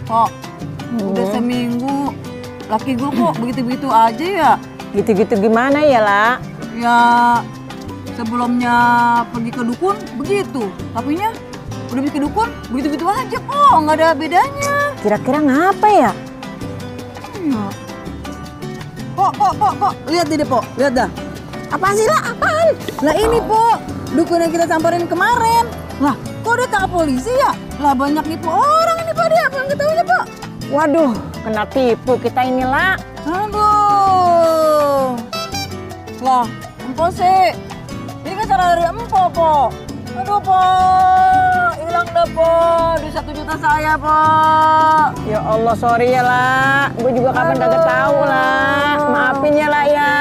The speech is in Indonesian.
Kok udah seminggu laki gue kok begitu-begitu aja ya? Gitu-gitu gimana ya, La? Ya sebelumnya pergi ke dukun begitu, tapinya udah pergi ke dukun begitu-begitu aja kok, nggak ada bedanya. Kira-kira ngapa ya? Kok, lihat deh, Pok, lihat dah. Apaan sih, La? Apaan? Lah ini, Pok, dukun yang kita samperin kemarin. Lah, kok dia tangkap polisi ya? Lah banyak nipu orang ini, Pak, dia apa yang ketahuinya, Pak? Waduh, kena tipu kita ini, La. Aduh. Lah, empo sih. Ini kan cara dari empo, Pok. Aduh, Pok. Hilang dah, Pok. Di 1 juta saya, Pok. Ya Allah, sorry ya, La. Gue juga kapan kagak tahu, La. Maafin ya, La, ya.